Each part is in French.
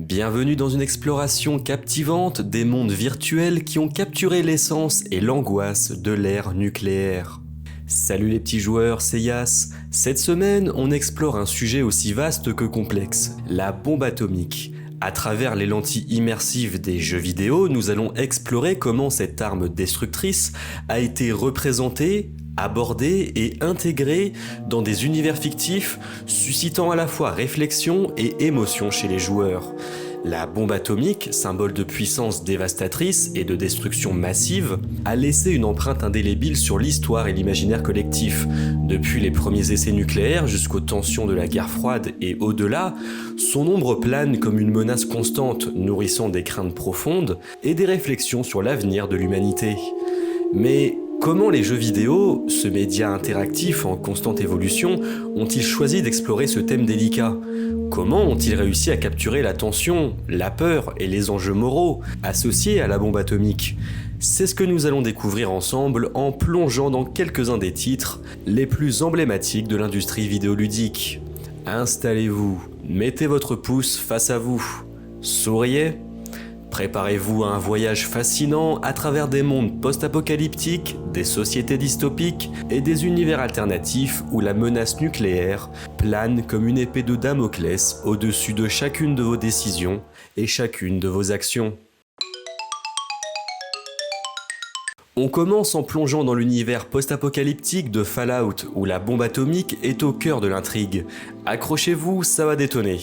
Bienvenue dans une exploration captivante des mondes virtuels qui ont capturé l'essence et l'angoisse de l'ère nucléaire. Salut les petits joueurs, c'est Yas. Cette semaine, on explore un sujet aussi vaste que complexe, la bombe atomique. À travers les lentilles immersives des jeux vidéo, nous allons explorer comment cette arme destructrice a été représentée, abordée et intégrée dans des univers fictifs, suscitant à la fois réflexion et émotion chez les joueurs. La bombe atomique, symbole de puissance dévastatrice et de destruction massive, a laissé une empreinte indélébile sur l'histoire et l'imaginaire collectif. Depuis les premiers essais nucléaires jusqu'aux tensions de la guerre froide et au-delà, son ombre plane comme une menace constante, nourrissant des craintes profondes et des réflexions sur l'avenir de l'humanité. Mais comment les jeux vidéo, ce média interactif en constante évolution, ont-ils choisi d'explorer ce thème délicat ? Comment ont-ils réussi à capturer la tension, la peur et les enjeux moraux associés à la bombe atomique ? C'est ce que nous allons découvrir ensemble en plongeant dans quelques-uns des titres les plus emblématiques de l'industrie vidéoludique. Installez-vous, mettez votre pouce face à vous, souriez. Préparez-vous à un voyage fascinant à travers des mondes post-apocalyptiques, des sociétés dystopiques et des univers alternatifs où la menace nucléaire plane comme une épée de Damoclès au-dessus de chacune de vos décisions et chacune de vos actions. On commence en plongeant dans l'univers post-apocalyptique de Fallout, où la bombe atomique est au cœur de l'intrigue. Accrochez-vous, ça va détonner.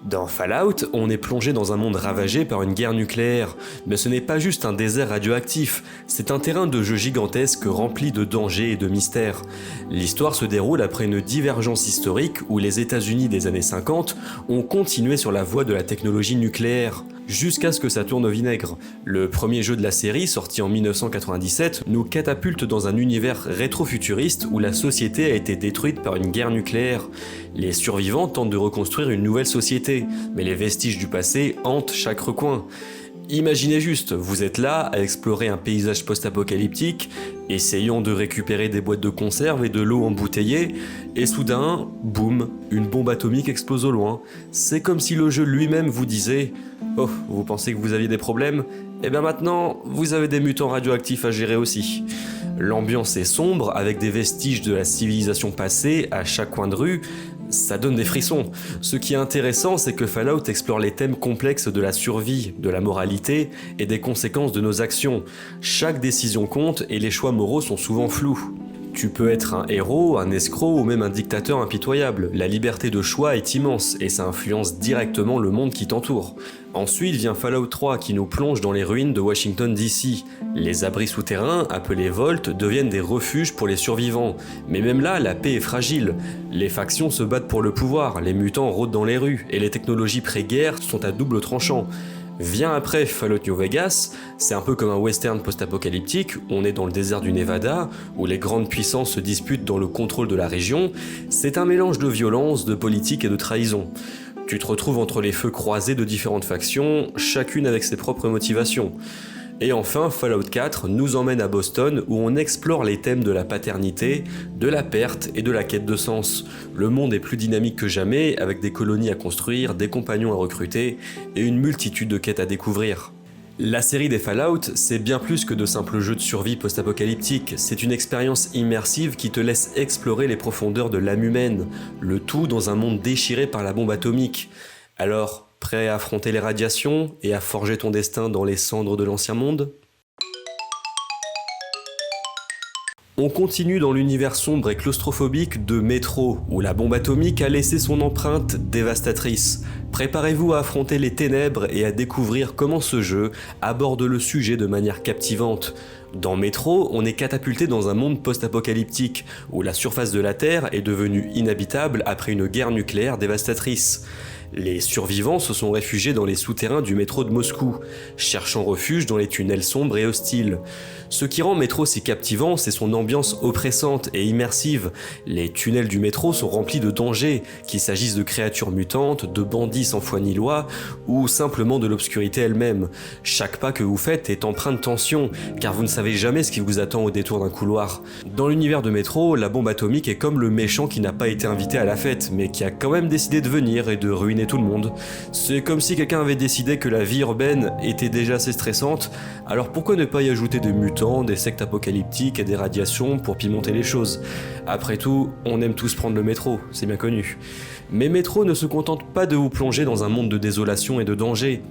Dans Fallout, on est plongé dans un monde ravagé par une guerre nucléaire, mais ce n'est pas juste un désert radioactif, c'est un terrain de jeu gigantesque rempli de dangers et de mystères. L'histoire se déroule après une divergence historique où les États-Unis des années 50 ont continué sur la voie de la technologie nucléaire, jusqu'à ce que ça tourne au vinaigre. Le premier jeu de la série, sorti en 1997, nous catapulte dans un univers rétro-futuriste où la société a été détruite par une guerre nucléaire. Les survivants tentent de reconstruire une nouvelle société, mais les vestiges du passé hantent chaque recoin. Imaginez juste, vous êtes là à explorer un paysage post-apocalyptique, essayant de récupérer des boîtes de conserve et de l'eau embouteillée, et soudain, boum, une bombe atomique explose au loin. C'est comme si le jeu lui-même vous disait « Oh, vous pensez que vous aviez des problèmes ? Eh bien maintenant, vous avez des mutants radioactifs à gérer aussi. » L'ambiance est sombre, avec des vestiges de la civilisation passée à chaque coin de rue. Ça donne des frissons. Ce qui est intéressant, c'est que Fallout explore les thèmes complexes de la survie, de la moralité et des conséquences de nos actions. Chaque décision compte et les choix moraux sont souvent flous. Tu peux être un héros, un escroc ou même un dictateur impitoyable. La liberté de choix est immense et ça influence directement le monde qui t'entoure. Ensuite vient Fallout 3 qui nous plonge dans les ruines de Washington DC. Les abris souterrains, appelés Vault, deviennent des refuges pour les survivants. Mais même là, la paix est fragile. Les factions se battent pour le pouvoir, les mutants rôdent dans les rues et les technologies pré-guerre sont à double tranchant. Vient après Fallout New Vegas, c'est un peu comme un western post-apocalyptique, on est dans le désert du Nevada, où les grandes puissances se disputent dans le contrôle de la région. C'est un mélange de violence, de politique et de trahison. Tu te retrouves entre les feux croisés de différentes factions, chacune avec ses propres motivations. Et enfin, Fallout 4 nous emmène à Boston où on explore les thèmes de la paternité, de la perte et de la quête de sens. Le monde est plus dynamique que jamais, avec des colonies à construire, des compagnons à recruter et une multitude de quêtes à découvrir. La série des Fallout, c'est bien plus que de simples jeux de survie post-apocalyptique, c'est une expérience immersive qui te laisse explorer les profondeurs de l'âme humaine, le tout dans un monde déchiré par la bombe atomique. Alors, prêt à affronter les radiations et à forger ton destin dans les cendres de l'ancien monde ? On continue dans l'univers sombre et claustrophobique de Metro, où la bombe atomique a laissé son empreinte dévastatrice. Préparez-vous à affronter les ténèbres et à découvrir comment ce jeu aborde le sujet de manière captivante. Dans Metro, on est catapulté dans un monde post-apocalyptique, où la surface de la Terre est devenue inhabitable après une guerre nucléaire dévastatrice. Les survivants se sont réfugiés dans les souterrains du métro de Moscou, cherchant refuge dans les tunnels sombres et hostiles. Ce qui rend Metro si captivant, c'est son ambiance oppressante et immersive. Les tunnels du métro sont remplis de dangers, qu'il s'agisse de créatures mutantes, de bandits sans foi ni loi, ou simplement de l'obscurité elle-même. Chaque pas que vous faites est empreint de tension, car vous ne savez jamais ce qui vous attend au détour d'un couloir. Dans l'univers de Metro, la bombe atomique est comme le méchant qui n'a pas été invité à la fête, mais qui a quand même décidé de venir et de ruiner ruiner tout le monde. C'est comme si quelqu'un avait décidé que la vie urbaine était déjà assez stressante, alors pourquoi ne pas y ajouter des mutants, des sectes apocalyptiques et des radiations pour pimenter les choses? Après tout, on aime tous prendre le métro, c'est bien connu. Mais Métro ne se contente pas de vous plonger dans un monde de désolation et de danger.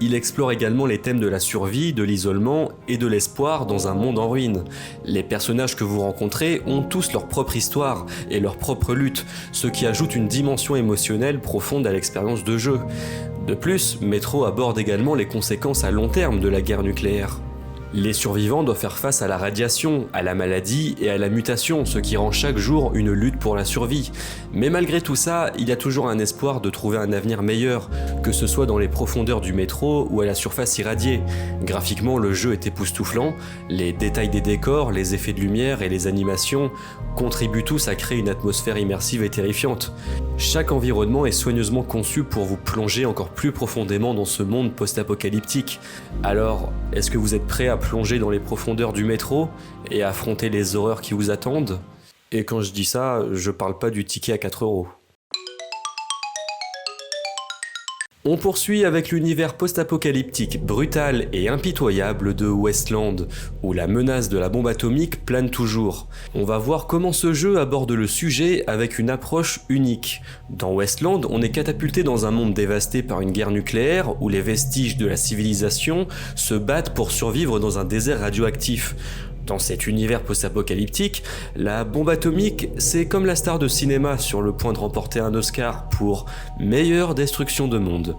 Il explore également les thèmes de la survie, de l'isolement et de l'espoir dans un monde en ruine. Les personnages que vous rencontrez ont tous leur propre histoire et leur propre lutte, ce qui ajoute une dimension émotionnelle profonde à l'expérience de jeu. De plus, Metro aborde également les conséquences à long terme de la guerre nucléaire. Les survivants doivent faire face à la radiation, à la maladie et à la mutation, ce qui rend chaque jour une lutte pour la survie. Mais malgré tout ça, il y a toujours un espoir de trouver un avenir meilleur, que ce soit dans les profondeurs du métro ou à la surface irradiée. Graphiquement, le jeu est époustouflant, les détails des décors, les effets de lumière et les animations contribuent tous à créer une atmosphère immersive et terrifiante. Chaque environnement est soigneusement conçu pour vous plonger encore plus profondément dans ce monde post-apocalyptique. Alors, est-ce que vous êtes prêt à plonger dans les profondeurs du métro et affronter les horreurs qui vous attendent? Et quand je dis ça, je parle pas du ticket à 4 €. On poursuit avec l'univers post-apocalyptique brutal et impitoyable de Wasteland, où la menace de la bombe atomique plane toujours. On va voir comment ce jeu aborde le sujet avec une approche unique. Dans Wasteland, on est catapulté dans un monde dévasté par une guerre nucléaire où les vestiges de la civilisation se battent pour survivre dans un désert radioactif. Dans cet univers post-apocalyptique, la bombe atomique, c'est comme la star de cinéma sur le point de remporter un Oscar pour meilleure destruction de monde.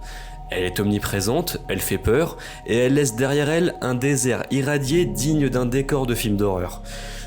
Elle est omniprésente, elle fait peur, et elle laisse derrière elle un désert irradié digne d'un décor de film d'horreur.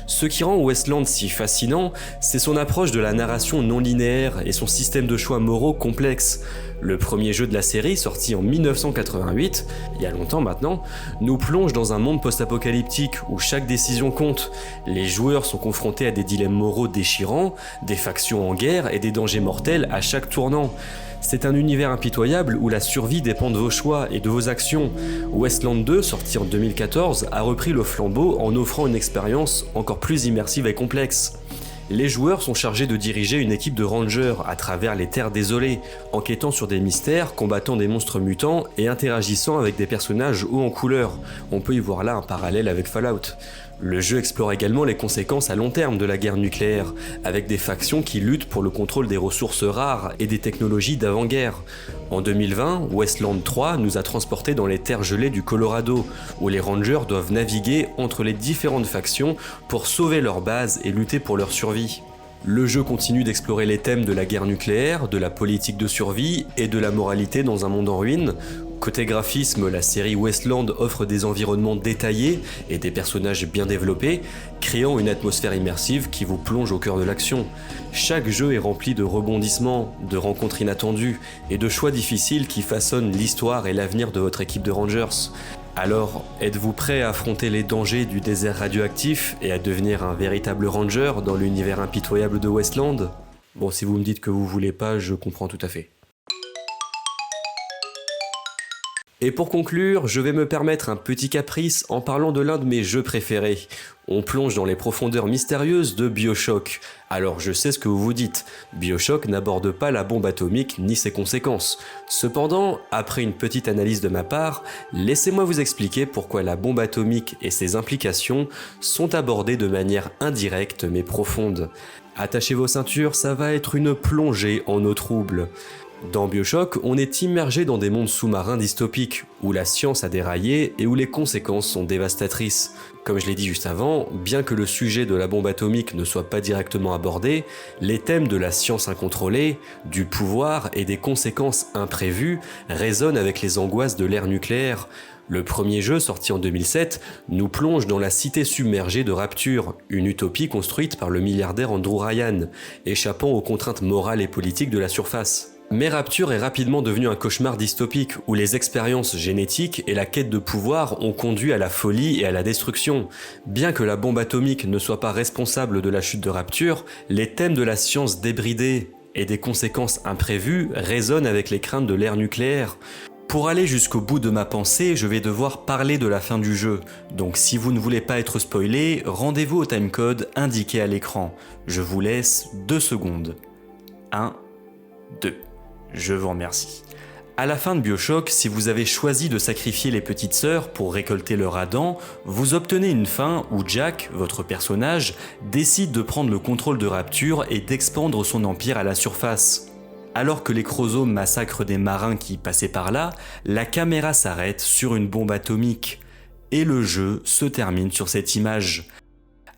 Ce qui rend Wasteland si fascinant, c'est son approche de la narration non linéaire et son système de choix moraux complexe. Le premier jeu de la série, sorti en 1988, il y a longtemps maintenant, nous plonge dans un monde post-apocalyptique où chaque décision compte. Les joueurs sont confrontés à des dilemmes moraux déchirants, des factions en guerre et des dangers mortels à chaque tournant. C'est un univers impitoyable où la survie dépend de vos choix et de vos actions. Wasteland 2, sorti en 2014, a repris le flambeau en offrant une expérience encore plus immersive et complexe. Les joueurs sont chargés de diriger une équipe de rangers à travers les terres désolées, enquêtant sur des mystères, combattant des monstres mutants et interagissant avec des personnages hauts en couleur. On peut y voir là un parallèle avec Fallout. Le jeu explore également les conséquences à long terme de la guerre nucléaire, avec des factions qui luttent pour le contrôle des ressources rares et des technologies d'avant-guerre. En 2020, Wasteland 3 nous a transportés dans les terres gelées du Colorado, où les rangers doivent naviguer entre les différentes factions pour sauver leur base et lutter pour leur survie. Le jeu continue d'explorer les thèmes de la guerre nucléaire, de la politique de survie et de la moralité dans un monde en ruine. Côté graphisme, la série Wasteland offre des environnements détaillés et des personnages bien développés, créant une atmosphère immersive qui vous plonge au cœur de l'action. Chaque jeu est rempli de rebondissements, de rencontres inattendues et de choix difficiles qui façonnent l'histoire et l'avenir de votre équipe de Rangers. Alors, êtes-vous prêt à affronter les dangers du désert radioactif et à devenir un véritable ranger dans l'univers impitoyable de Wasteland? Bon, si vous me dites que vous voulez pas, je comprends tout à fait. Et pour conclure, je vais me permettre un petit caprice en parlant de l'un de mes jeux préférés. On plonge dans les profondeurs mystérieuses de BioShock. Alors je sais ce que vous vous dites, BioShock n'aborde pas la bombe atomique ni ses conséquences. Cependant, après une petite analyse de ma part, laissez-moi vous expliquer pourquoi la bombe atomique et ses implications sont abordées de manière indirecte mais profonde. Attachez vos ceintures, ça va être une plongée en eau trouble. Dans BioShock, on est immergé dans des mondes sous-marins dystopiques, où la science a déraillé et où les conséquences sont dévastatrices. Comme je l'ai dit juste avant, bien que le sujet de la bombe atomique ne soit pas directement abordé, les thèmes de la science incontrôlée, du pouvoir et des conséquences imprévues résonnent avec les angoisses de l'ère nucléaire. Le premier jeu, sorti en 2007, nous plonge dans la cité submergée de Rapture, une utopie construite par le milliardaire Andrew Ryan, échappant aux contraintes morales et politiques de la surface. Mais Rapture est rapidement devenu un cauchemar dystopique où les expériences génétiques et la quête de pouvoir ont conduit à la folie et à la destruction. Bien que la bombe atomique ne soit pas responsable de la chute de Rapture, les thèmes de la science débridée et des conséquences imprévues résonnent avec les craintes de l'ère nucléaire. Pour aller jusqu'au bout de ma pensée, je vais devoir parler de la fin du jeu. Donc si vous ne voulez pas être spoilé, rendez-vous au timecode indiqué à l'écran. Je vous laisse 2 secondes. 1, 2... Je vous remercie. À la fin de BioShock, si vous avez choisi de sacrifier les petites sœurs pour récolter leur Adam, vous obtenez une fin où Jack, votre personnage, décide de prendre le contrôle de Rapture et d'expandre son empire à la surface. Alors que les chromosomes massacrent des marins qui passaient par là, la caméra s'arrête sur une bombe atomique. Et le jeu se termine sur cette image.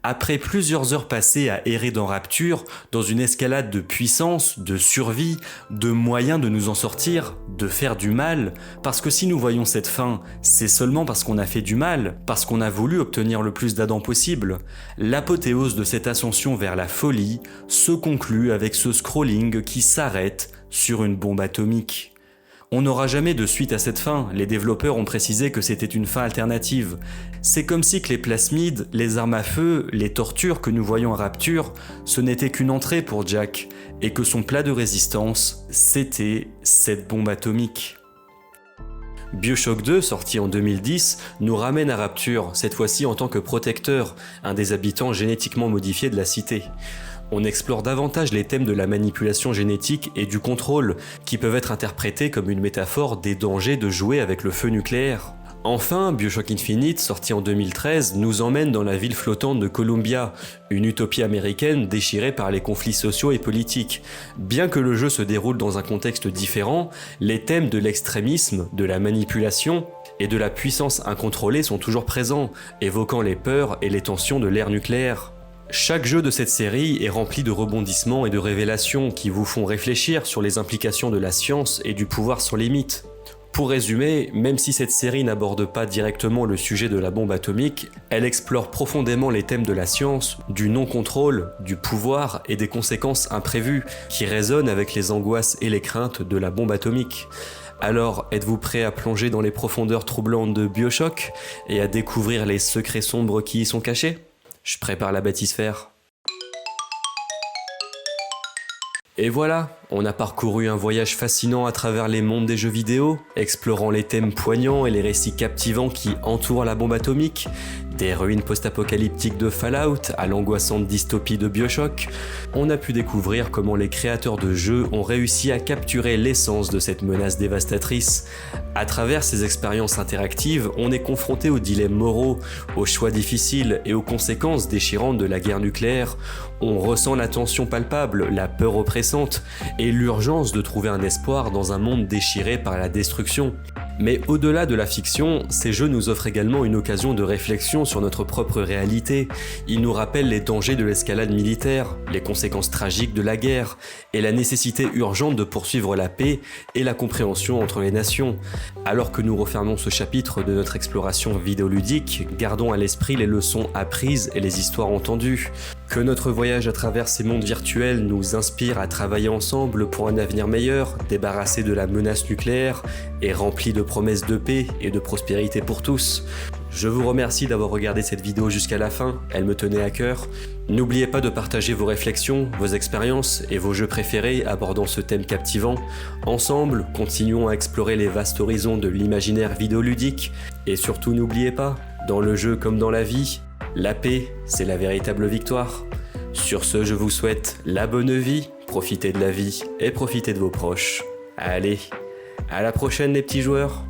Après plusieurs heures passées à errer dans Rapture, dans une escalade de puissance, de survie, de moyens de nous en sortir, de faire du mal, parce que si nous voyons cette fin, c'est seulement parce qu'on a fait du mal, parce qu'on a voulu obtenir le plus d'Adam possible. L'apothéose de cette ascension vers la folie se conclut avec ce scrolling qui s'arrête sur une bombe atomique. On n'aura jamais de suite à cette fin, les développeurs ont précisé que c'était une fin alternative. C'est comme si que les plasmides, les armes à feu, les tortures que nous voyons à Rapture, ce n'était qu'une entrée pour Jack, et que son plat de résistance, c'était cette bombe atomique. BioShock 2, sorti en 2010, nous ramène à Rapture, cette fois-ci en tant que protecteur, un des habitants génétiquement modifiés de la cité. On explore davantage les thèmes de la manipulation génétique et du contrôle, qui peuvent être interprétés comme une métaphore des dangers de jouer avec le feu nucléaire. Enfin, BioShock Infinite, sorti en 2013, nous emmène dans la ville flottante de Columbia, une utopie américaine déchirée par les conflits sociaux et politiques. Bien que le jeu se déroule dans un contexte différent, les thèmes de l'extrémisme, de la manipulation et de la puissance incontrôlée sont toujours présents, évoquant les peurs et les tensions de l'ère nucléaire. Chaque jeu de cette série est rempli de rebondissements et de révélations qui vous font réfléchir sur les implications de la science et du pouvoir sans limite. Pour résumer, même si cette série n'aborde pas directement le sujet de la bombe atomique, elle explore profondément les thèmes de la science, du non-contrôle, du pouvoir et des conséquences imprévues qui résonnent avec les angoisses et les craintes de la bombe atomique. Alors, êtes-vous prêt à plonger dans les profondeurs troublantes de BioShock et à découvrir les secrets sombres qui y sont cachés ? Je prépare la bâtisphère. Et voilà, on a parcouru un voyage fascinant à travers les mondes des jeux vidéo, explorant les thèmes poignants et les récits captivants qui entourent la bombe atomique, des ruines post-apocalyptiques de Fallout à l'angoissante dystopie de BioShock. On a pu découvrir comment les créateurs de jeux ont réussi à capturer l'essence de cette menace dévastatrice. À travers ces expériences interactives, on est confronté aux dilemmes moraux, aux choix difficiles et aux conséquences déchirantes de la guerre nucléaire. On ressent la tension palpable, la peur oppressante et l'urgence de trouver un espoir dans un monde déchiré par la destruction. Mais au-delà de la fiction, ces jeux nous offrent également une occasion de réflexion sur notre propre réalité. Ils nous rappellent les dangers de l'escalade militaire, les conséquences tragiques de la guerre, et la nécessité urgente de poursuivre la paix et la compréhension entre les nations. Alors que nous refermons ce chapitre de notre exploration vidéoludique, gardons à l'esprit les leçons apprises et les histoires entendues. Que notre voyage à travers ces mondes virtuels nous inspire à travailler ensemble pour un avenir meilleur, débarrassé de la menace nucléaire et rempli de promesses de paix et de prospérité pour tous. Je vous remercie d'avoir regardé cette vidéo jusqu'à la fin, elle me tenait à cœur. N'oubliez pas de partager vos réflexions, vos expériences et vos jeux préférés abordant ce thème captivant. Ensemble, continuons à explorer les vastes horizons de l'imaginaire vidéoludique. Et surtout n'oubliez pas, dans le jeu comme dans la vie, la paix, c'est la véritable victoire. Sur ce, je vous souhaite la bonne vie, profitez de la vie et profitez de vos proches. Allez, à la prochaine les petits joueurs!